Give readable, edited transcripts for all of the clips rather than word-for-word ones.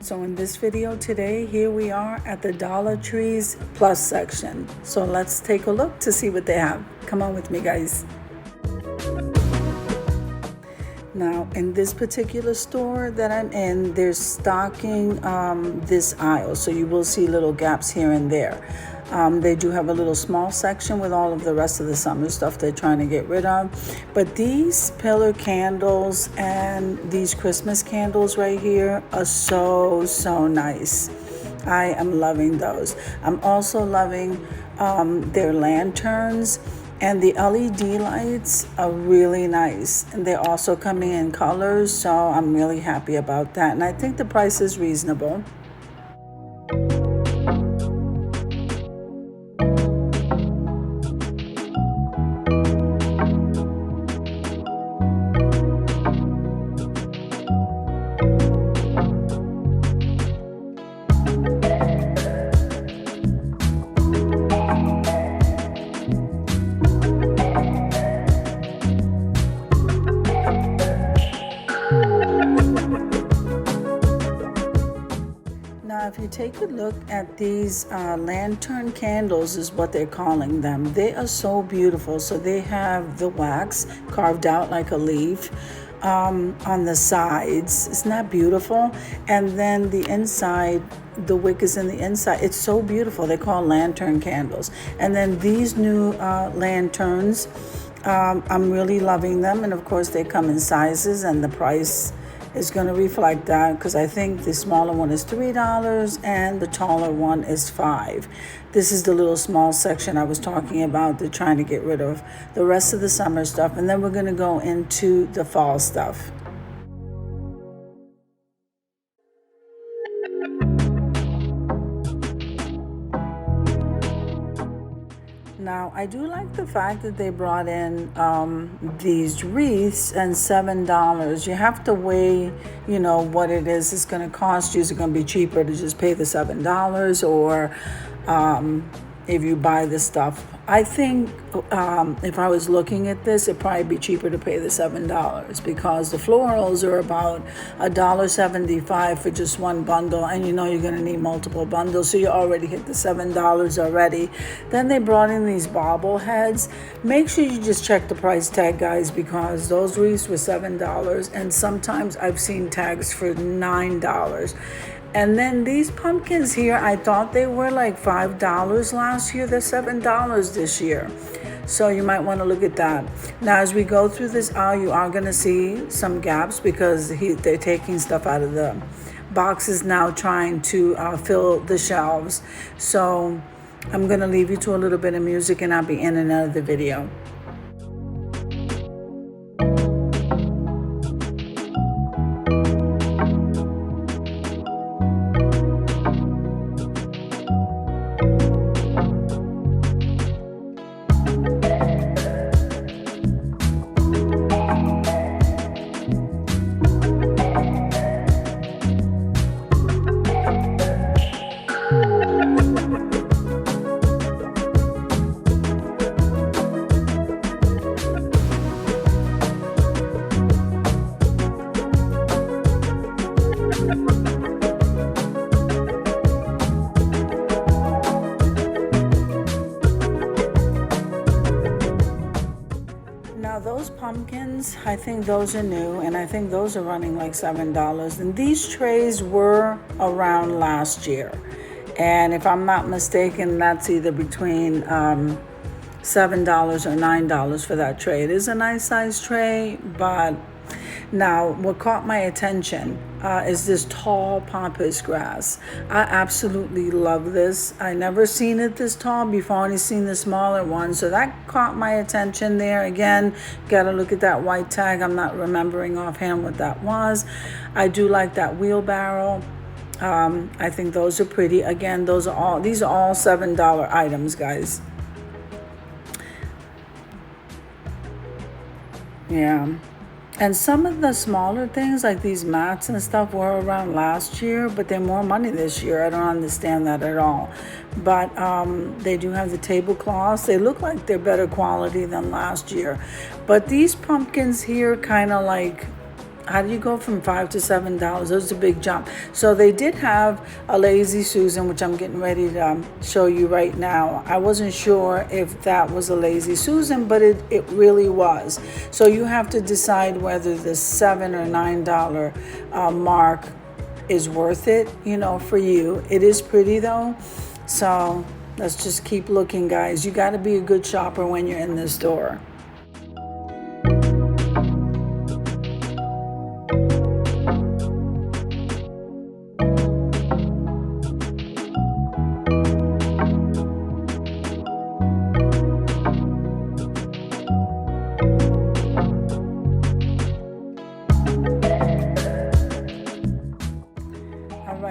So in this video today, here we are at the Dollar Tree's Plus section. So let's take a look to see what they have. Come on with me, guys. Now, in this particular store that I'm in, they're stocking this aisle. So you will see little gaps here and there. They do have a little small section with all of the rest of the summer stuff they're trying to get rid of. But these pillar candles and these Christmas candles right here are so nice. I am loving those. I'm also loving their lanterns. And the LED lights are really nice. And they're also coming in colors, so I'm really happy about that. And I think the price is reasonable. Now, if you take a look at these lantern candles is what they're calling them. They are so beautiful. So they have the wax carved out like a leaf on the sides. Isn't that beautiful? And then the inside, the wick is in the inside. It's so beautiful. They're called lantern candles. And then these new lanterns, I'm really loving them. And of course, they come in sizes, and the price is going to reflect that, because I think the smaller one is $3 and the taller one is $5. This is the little small section I was talking about. They're trying to get rid of the rest of the summer stuff, and then we're going to go into the fall stuff. Now, I do like the fact that they brought in these wreaths and $7. You have to weigh, what it is it's going to cost you. Is it going to be cheaper to just pay the $7, or if you buy the stuff? I think if I was looking at this, it'd probably be cheaper to pay the $7, because the florals are about $1.75 for just one bundle, and you're going to need multiple bundles, so you already hit the $7 already. Then they brought in these bobbleheads. Make sure you just check the price tag, guys, because those wreaths were $7, and sometimes I've seen tags for $9. And then these pumpkins here, I thought they were like $5 last year. They're $7 this year. So you might want to look at that. Now, as we go through this aisle, you are going to see some gaps, because they're taking stuff out of the boxes now, trying to fill the shelves. So I'm going to leave you to a little bit of music, and I'll be in and out of the video. Now, those pumpkins, I think those are new, and I think those are running like $7. And these trays were around last year. And if I'm not mistaken, that's either between $7 or $9 for that tray. It is a nice size tray, but now what caught my attention is this tall pampas grass. I absolutely love this. I never seen it this tall before, only seen the smaller one. So that caught my attention there. Again, gotta look at that white tag. I'm not remembering offhand what that was. I do like that wheelbarrow. I think those are pretty. Again, these are all $7 items, guys. Yeah. And some of the smaller things, like these mats and stuff, were around last year, but they're more money this year. I don't understand that at all. But they do have the tablecloths. They look like they're better quality than last year. But these pumpkins here kind of like how do you go from $5 to $7? Those a big jump. So they did have a Lazy Susan, which I'm getting ready to show you right now. I wasn't sure if that was a Lazy Susan, but it really was. So you have to decide whether the $7 or $9 mark is worth it, for you. It is pretty though. So let's just keep looking, guys. You got to be a good shopper when you're in this store.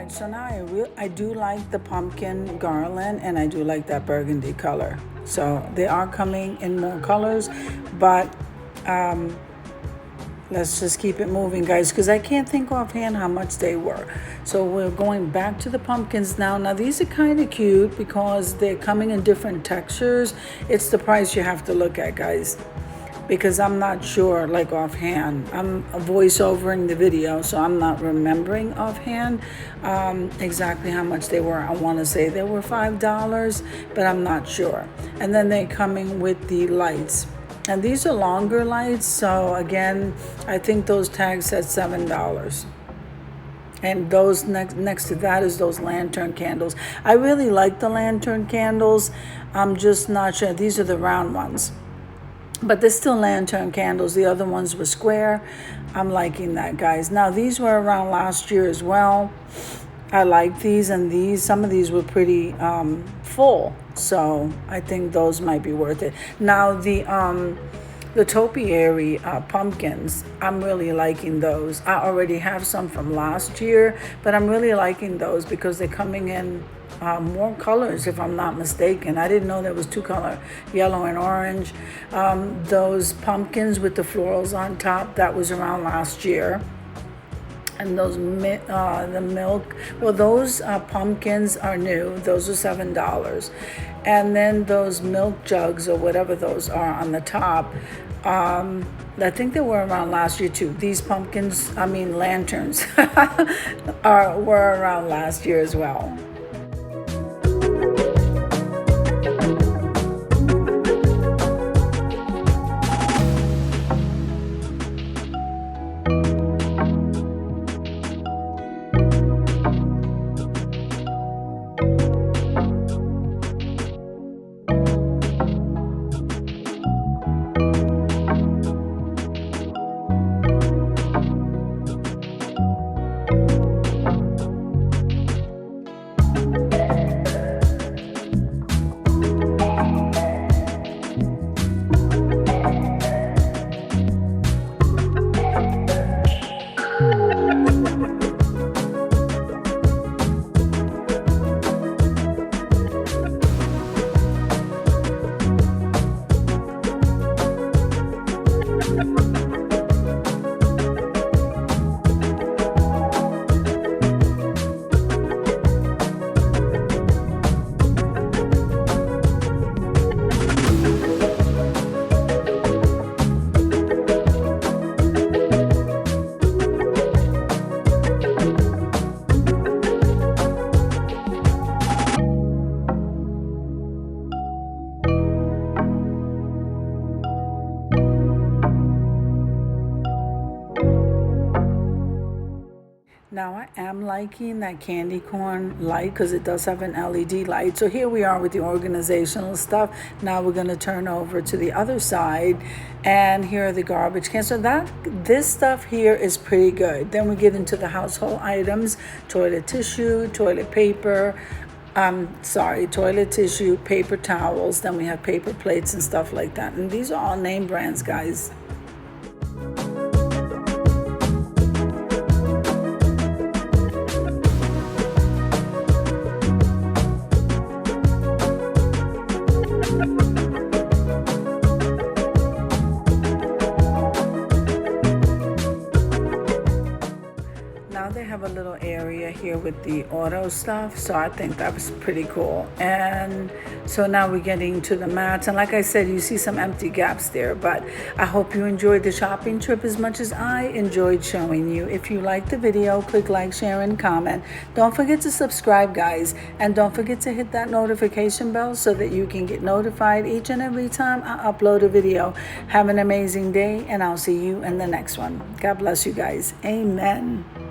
So now I do like the pumpkin garland, and I do like that burgundy color. So they are coming in more colors, but let's just keep it moving, guys, because I can't think offhand how much they were. So we're going back to the pumpkins now. Now these are kind of cute because they're coming in different textures. It's the price you have to look at, guys, because I'm not sure, like, offhand. I'm voiceovering the video, so I'm not remembering offhand exactly how much they were. I want to say they were $5, but I'm not sure. And then they're coming with the lights. And these are longer lights, so again, I think those tags said $7. And those next to that is those lantern candles. I really like the lantern candles. I'm just not sure. These are the round ones. But they're still lantern candles. The other ones were square. I'm liking that, guys. Now, these were around last year as well. I like these, and some of these were pretty full. So I think those might be worth it. Now, the topiary pumpkins, I'm really liking those. I already have some from last year, but I'm really liking those because they're coming in more colors, if I'm not mistaken. I didn't know there was two color, yellow and orange. Those pumpkins with the florals on top, that was around last year. And those the milk, well, those pumpkins are new. Those are $7. And then those milk jugs, or whatever those are on the top, I think they were around last year too. These lanterns were around last year as well. Now I am liking that candy corn light because it does have an LED light. So here we are with the organizational stuff. Now we're going to turn over to the other side, and here are the garbage cans. So this stuff here is pretty good. Then we get into the household items: toilet tissue, toilet paper, toilet tissue, paper towels. Then we have paper plates and stuff like that. And these are all name brands, guys. have a little area here with the auto stuff, so I think that was pretty cool. And so now we're getting to the mats, and like I said, you see some empty gaps there, but I hope you enjoyed the shopping trip as much as I enjoyed showing you. If you liked the video, click like, share, and comment. Don't forget to subscribe, guys, and don't forget to hit that notification bell so that you can get notified each and every time I upload a video. Have an amazing day, and I'll see you in the next one. God bless you guys. Amen.